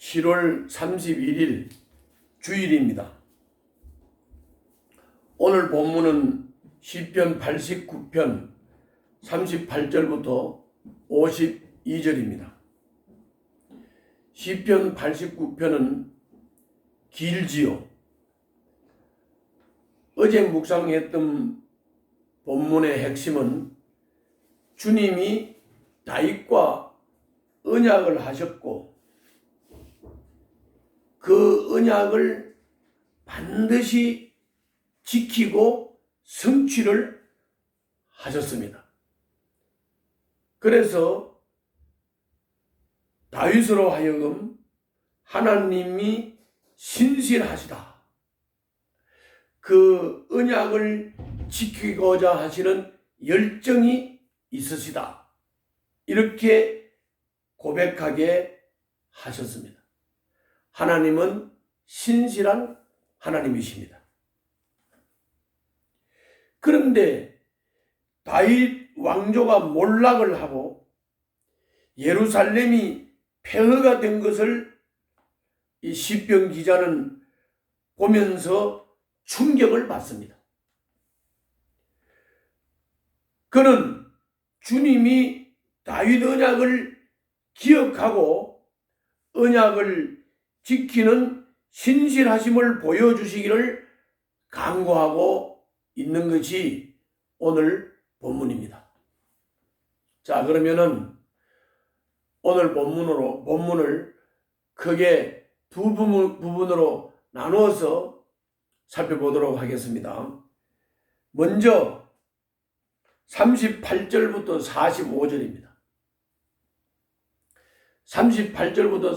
7월 31일 주일입니다. 오늘 본문은 시편 89편 38절부터 52절입니다. 시편 89편은 길지요. 어제 묵상했던 본문의 핵심은 주님이 다윗과 언약을 하셨고 그 언약을 반드시 지키고 성취를 하셨습니다. 그래서 다윗으로 하여금 하나님이 신실하시다, 그 언약을 지키고자 하시는 열정이 있으시다, 이렇게 고백하게 하셨습니다. 하나님은 신실한 하나님이십니다. 그런데 다윗 왕조가 몰락을 하고 예루살렘이 폐허가 된 것을 이 시편 기자는 보면서 충격을 받습니다. 그는 주님이 다윗 언약을 기억하고 언약을 지키는 신실하심을 보여주시기를 간구하고 있는 것이 오늘 본문입니다. 자, 그러면은 오늘 본문을 크게 두 부분으로 나누어서 살펴보도록 하겠습니다. 먼저 38절부터 45절입니다. 38절부터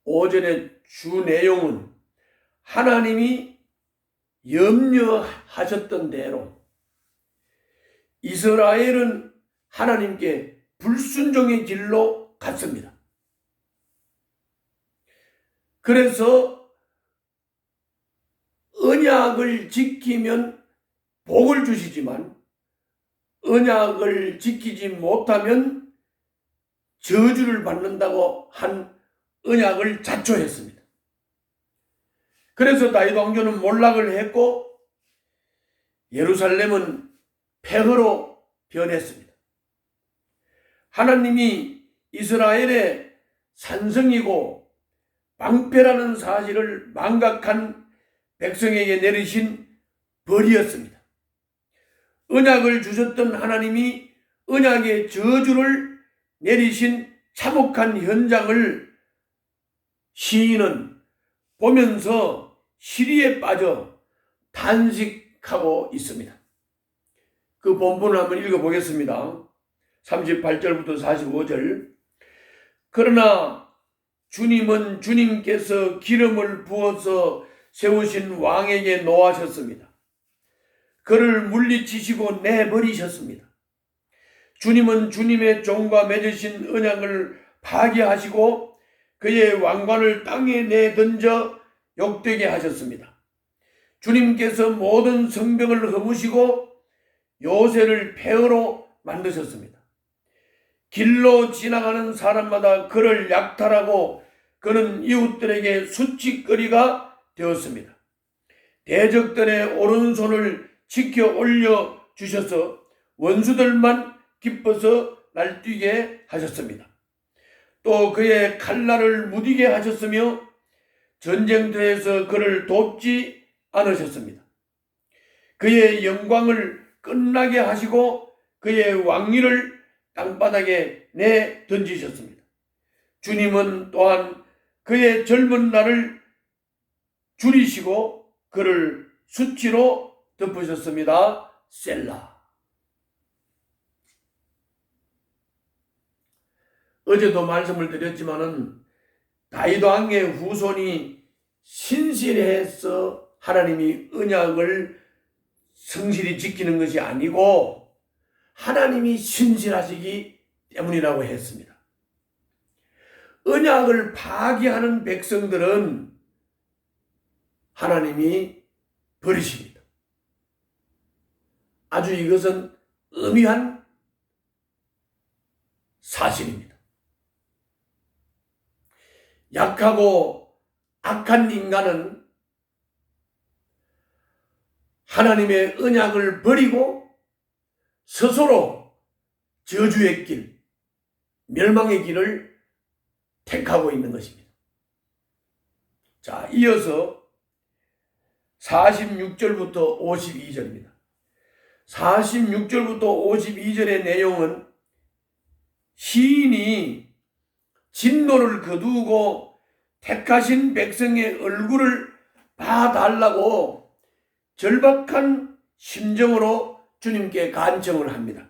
45절의 주 내용은 하나님이 염려하셨던 대로 이스라엘은 하나님께 불순종의 길로 갔습니다. 그래서 언약을 지키면 복을 주시지만 언약을 지키지 못하면 저주를 받는다고 한 언약을 자초했습니다. 그래서 다윗 왕조는 몰락을 했고 예루살렘은 폐허로 변했습니다. 하나님이 이스라엘의 산성이고 방패라는 사실을 망각한 백성에게 내리신 벌이었습니다. 언약을 주셨던 하나님이 언약의 저주를 내리신 참혹한 현장을 시인은 보면서 시리에 빠져 탄식하고 있습니다. 그 본문을 한번 읽어보겠습니다. 38절부터 45절. 그러나 주님은 주님께서 기름을 부어서 세우신 왕에게 노하셨습니다. 그를 물리치시고 내버리셨습니다. 주님은 주님의 종과 맺으신 언약을 파괴하시고 그의 왕관을 땅에 내던져 욕되게 하셨습니다. 주님께서 모든 성벽을 허무시고 요새를 폐허로 만드셨습니다. 길로 지나가는 사람마다 그를 약탈하고 그는 이웃들에게 수치거리가 되었습니다. 대적들의 오른손을 지켜 올려주셔서 원수들만 기뻐서 날뛰게 하셨습니다. 또 그의 칼날을 무디게 하셨으며 전쟁터에서 그를 돕지 않으셨습니다. 그의 영광을 끝나게 하시고 그의 왕위를 땅바닥에 내던지셨습니다. 주님은 또한 그의 젊은 날을 줄이시고 그를 수치로 덮으셨습니다. 셀라. 어제도 말씀을 드렸지만은 다윗 왕의 후손이 신실해서 하나님이 언약을 성실히 지키는 것이 아니고 하나님이 신실하시기 때문이라고 했습니다. 언약을 파기하는 백성들은 하나님이 버리십니다. 아주 이것은 엄미한 사실입니다. 약하고 악한 인간은 하나님의 언약을 버리고 스스로 저주의 길, 멸망의 길을 택하고 있는 것입니다. 자, 이어서 46절부터 52절입니다. 46절부터 52절의 내용은 시인이 진노를 거두고 택하신 백성의 얼굴을 봐달라고 절박한 심정으로 주님께 간청을 합니다.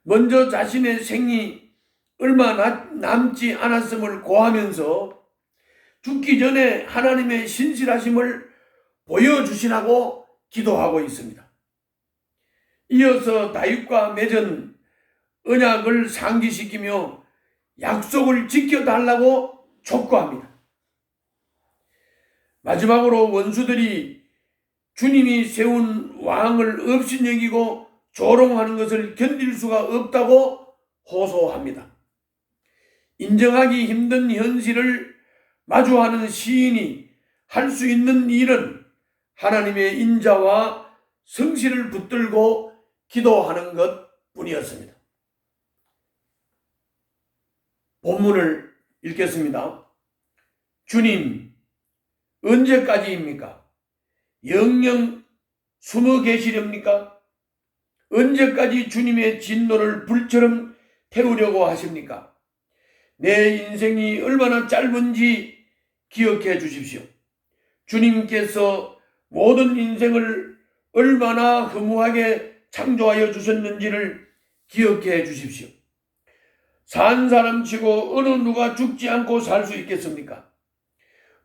먼저 자신의 생이 얼마 남지 않았음을 고하면서 죽기 전에 하나님의 신실하심을 보여주시라고 기도하고 있습니다. 이어서 다윗과 맺은 언약을 상기시키며 약속을 지켜달라고 촉구합니다. 마지막으로 원수들이 주님이 세운 왕을 업신여기고 조롱하는 것을 견딜 수가 없다고 호소합니다. 인정하기 힘든 현실을 마주하는 시인이 할 수 있는 일은 하나님의 인자와 성실을 붙들고 기도하는 것 뿐이었습니다. 본문을 읽겠습니다. 주님, 언제까지입니까? 영영 숨어 계시렵니까? 언제까지 주님의 진노를 불처럼 태우려고 하십니까? 내 인생이 얼마나 짧은지 기억해 주십시오. 주님께서 모든 인생을 얼마나 허무하게 창조하여 주셨는지를 기억해 주십시오. 산 사람치고 어느 누가 죽지 않고 살 수 있겠습니까?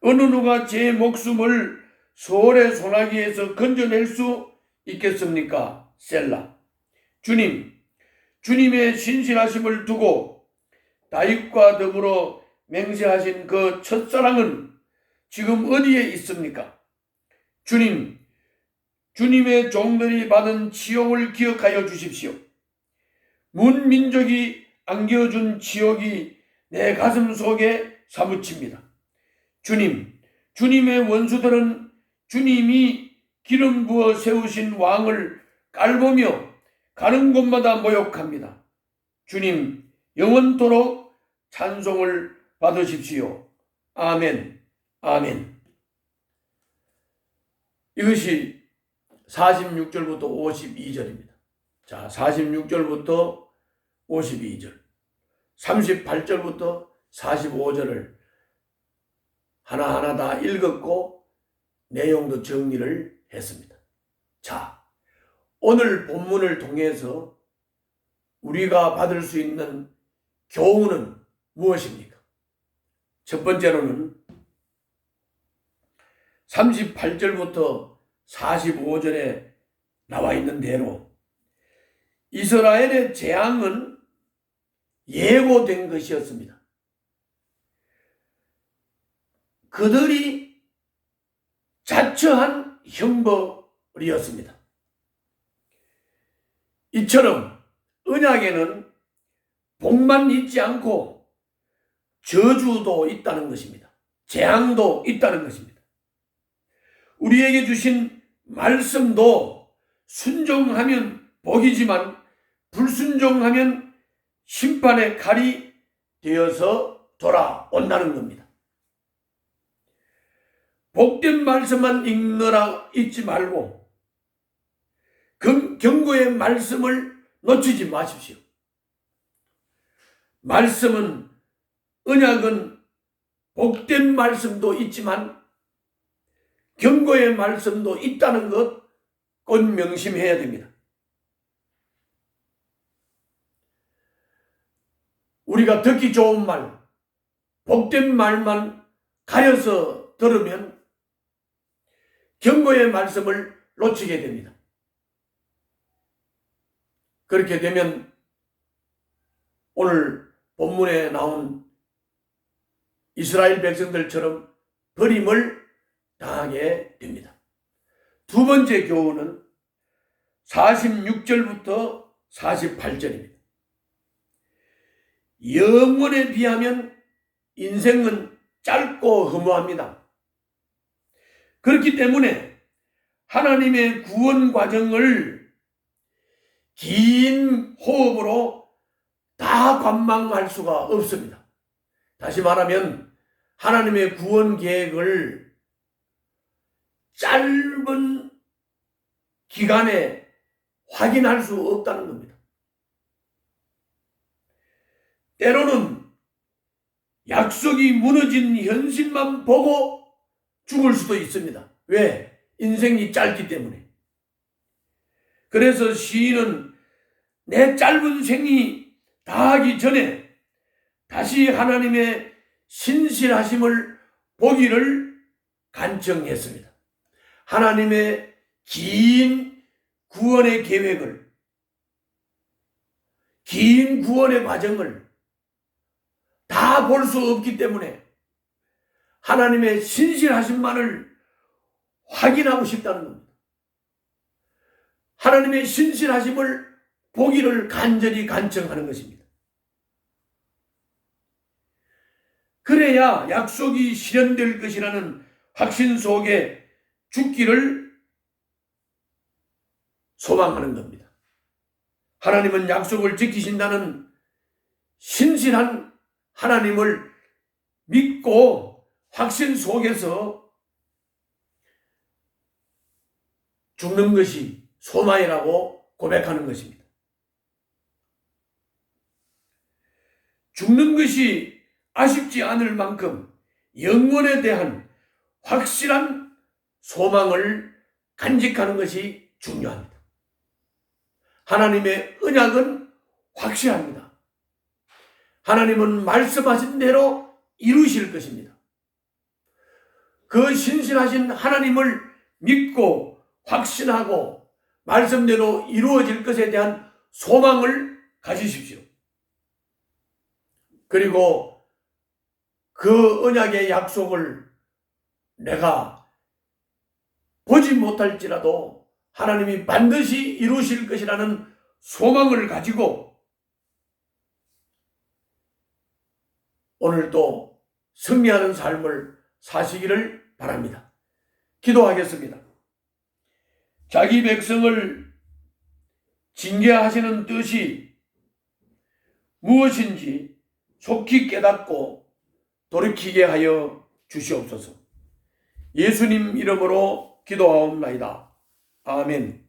어느 누가 제 목숨을 소홀의 소나기에서 건져낼 수 있겠습니까? 셀라. 주님, 주님의 신실하심을 두고 다윗과 더불어 맹세하신 그 첫사랑은 지금 어디에 있습니까? 주님, 주님의 종들이 받은 치욕을 기억하여 주십시오. 문민족이 안겨준 치욕이 내 가슴 속에 사무칩니다. 주님, 주님의 원수들은 주님이 기름 부어 세우신 왕을 깔보며 가는 곳마다 모욕합니다. 주님, 영원토록 찬송을 받으십시오. 아멘, 아멘. 이것이 46절부터 52절입니다. 자, 46절부터 52절, 38절부터 45절을 하나하나 다 읽었고 내용도 정리를 했습니다. 자, 오늘 본문을 통해서 우리가 받을 수 있는 교훈은 무엇입니까? 첫 번째로는 38절부터 45절에 나와 있는 대로 이스라엘의 재앙은 예고된 것이었습니다. 그들이 자처한 형벌이었습니다. 이처럼 언약에는 복만 있지 않고 저주도 있다는 것입니다. 재앙도 있다는 것입니다. 우리에게 주신 말씀도 순종하면 복이지만 불순종하면 심판의 칼이 되어서 돌아온다는 겁니다. 복된 말씀만 읽지 말고 경고의 말씀을 놓치지 마십시오. 말씀은, 언약은 복된 말씀도 있지만 경고의 말씀도 있다는 것 꼭 명심해야 됩니다. 우리가 듣기 좋은 말, 복된 말만 가려서 들으면 경고의 말씀을 놓치게 됩니다. 그렇게 되면 오늘 본문에 나온 이스라엘 백성들처럼 버림을 당하게 됩니다. 두 번째 교훈은 46절부터 48절입니다. 영원에 비하면 인생은 짧고 허무합니다. 그렇기 때문에 하나님의 구원 과정을 긴 호흡으로 다 관망할 수가 없습니다. 다시 말하면 하나님의 구원 계획을 짧은 기간에 확인할 수 없다는 겁니다. 때로는 약속이 무너진 현실만 보고 죽을 수도 있습니다. 왜? 인생이 짧기 때문에. 그래서 시인은 내 짧은 생이 다하기 전에 다시 하나님의 신실하심을 보기를 간청했습니다. 하나님의 긴 구원의 계획을, 긴 구원의 과정을 다 볼 수 없기 때문에 하나님의 신실하심만을 확인하고 싶다는 겁니다. 하나님의 신실하심을 보기를 간절히 간청하는 것입니다. 그래야 약속이 실현될 것이라는 확신 속에 죽기를 소망하는 겁니다. 하나님은 약속을 지키신다는 신실한 하나님을 믿고 확신 속에서 죽는 것이 소망이라고 고백하는 것입니다. 죽는 것이 아쉽지 않을 만큼 영원에 대한 확실한 소망을 간직하는 것이 중요합니다. 하나님의 언약은 확실합니다. 하나님은 말씀하신 대로 이루실 것입니다. 그 신실하신 하나님을 믿고 확신하고 말씀대로 이루어질 것에 대한 소망을 가지십시오. 그리고 그 언약의 약속을 내가 보지 못할지라도 하나님이 반드시 이루실 것이라는 소망을 가지고 오늘도 승리하는 삶을 사시기를 바랍니다. 기도하겠습니다. 자기 백성을 징계하시는 뜻이 무엇인지 속히 깨닫고 돌이키게 하여 주시옵소서. 예수님 이름으로 기도하옵나이다. 아멘.